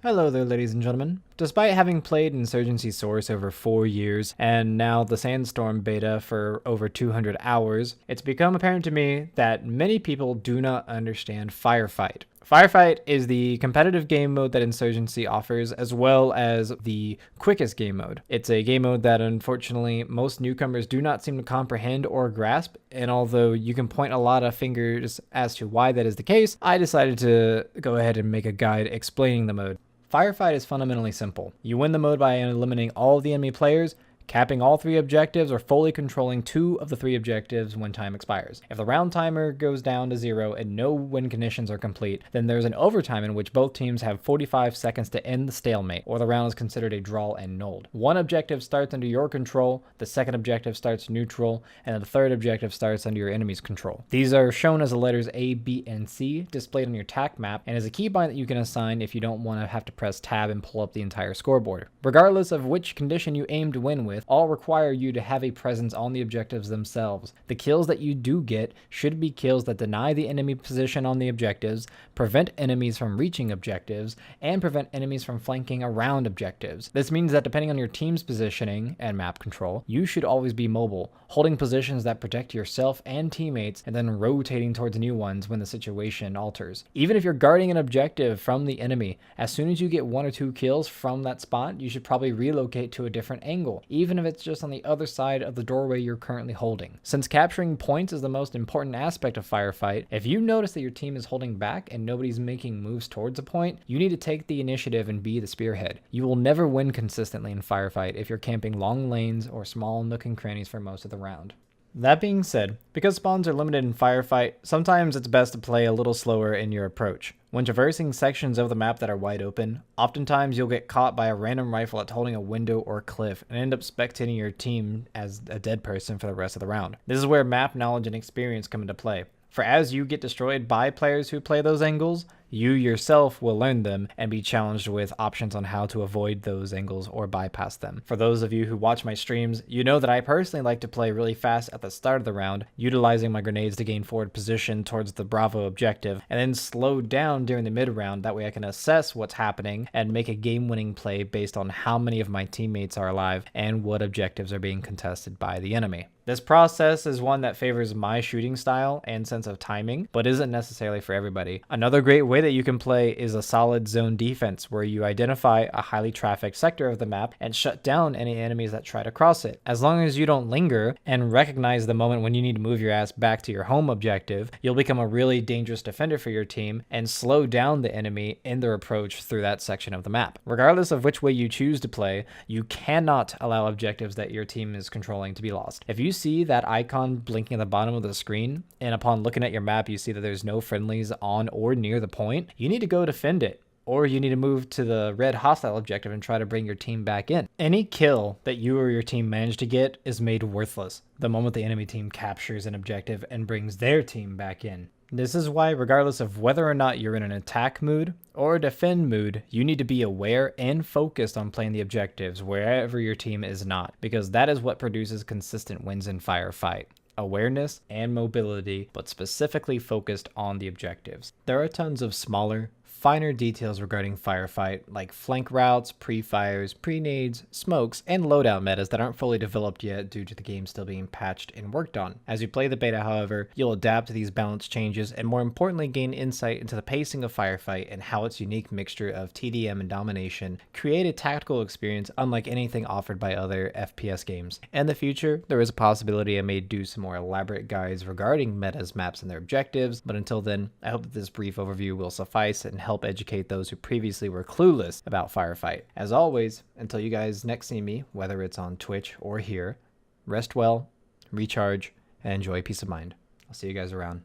Hello there, ladies and gentlemen. Despite having played Insurgency Source over 4 years, and now the Sandstorm beta for over 200 hours, it's become apparent to me that many people do not understand Firefight. Firefight is the competitive game mode that Insurgency offers, as well as the quickest game mode. It's a game mode that unfortunately most newcomers do not seem to comprehend or grasp, and although you can point a lot of fingers as to why that is the case, I decided to go ahead and make a guide explaining the mode. Firefight is fundamentally simple. You win the mode by eliminating all of the enemy players, capping all 3 objectives, or fully controlling 2 of the 3 objectives when time expires. If the round timer goes down to 0 and no win conditions are complete, then there's an overtime in which both teams have 45 seconds to end the stalemate, or the round is considered a draw and nulled. One objective starts under your control, the second objective starts neutral, and the third objective starts under your enemy's control. These are shown as the letters A, B, and C displayed on your TAC map, and is a keybind that you can assign if you don't want to have to press tab and pull up the entire scoreboard. Regardless of which condition you aim to win with, all require you to have a presence on the objectives themselves. The kills that you do get should be kills that deny the enemy position on the objectives, prevent enemies from reaching objectives, and prevent enemies from flanking around objectives. This means that depending on your team's positioning and map control, you should always be mobile, holding positions that protect yourself and teammates, and then rotating towards new ones when the situation alters. Even if you're guarding an objective from the enemy, as soon as you get 1 or 2 kills from that spot, you should probably relocate to a different angle, even if it's just on the other side of the doorway you're currently holding. Since capturing points is the most important aspect of Firefight, if you notice that your team is holding back and nobody's making moves towards a point, you need to take the initiative and be the spearhead. You will never win consistently in Firefight if you're camping long lanes or small nook and crannies for most of the round. That being said, because spawns are limited in Firefight, sometimes it's best to play a little slower in your approach. When traversing sections of the map that are wide open, oftentimes you'll get caught by a random rifle that's holding a window or cliff and end up spectating your team as a dead person for the rest of the round. This is where map knowledge and experience come into play. For as you get destroyed by players who play those angles, you yourself will learn them and be challenged with options on how to avoid those angles or bypass them. For those of you who watch my streams, you know that I personally like to play really fast at the start of the round, utilizing my grenades to gain forward position towards the Bravo objective, and then slow down during the mid round. That way I can assess what's happening and make a game-winning play based on how many of my teammates are alive and what objectives are being contested by the enemy. This process is one that favors my shooting style and sense of timing, but isn't necessarily for everybody. Another great way that you can play is a solid zone defense, where you identify a highly trafficked sector of the map and shut down any enemies that try to cross it. As long as you don't linger and recognize the moment when you need to move your ass back to your home objective, you'll become a really dangerous defender for your team and slow down the enemy in their approach through that section of the map. Regardless of which way you choose to play, you cannot allow objectives that your team is controlling to be lost. If you see that icon blinking at the bottom of the screen, and upon looking at your map you see that there's no friendlies on or near the point, you need to go defend it, or you need to move to the red hostile objective and try to bring your team back in. Any kill that you or your team manage to get is made worthless the moment the enemy team captures an objective and brings their team back in. This is why, regardless of whether or not you're in an attack mood or a defend mood, you need to be aware and focused on playing the objectives wherever your team is not, because that is what produces consistent wins in Firefight. Awareness and mobility, but specifically focused on the objectives. There are tons of smaller, finer details regarding Firefight, like flank routes, pre-fires, pre-nades, smokes, and loadout metas that aren't fully developed yet due to the game still being patched and worked on. As you play the beta, however, you'll adapt to these balance changes and more importantly gain insight into the pacing of Firefight and how its unique mixture of TDM and domination create a tactical experience unlike anything offered by other FPS games. In the future, there is a possibility I may do some more elaborate guides regarding metas, maps, and their objectives, but until then, I hope that this brief overview will suffice and help educate those who previously were clueless about Firefight. As always, until you guys next see me, whether it's on Twitch or here, rest well, recharge, and enjoy peace of mind. I'll see you guys around.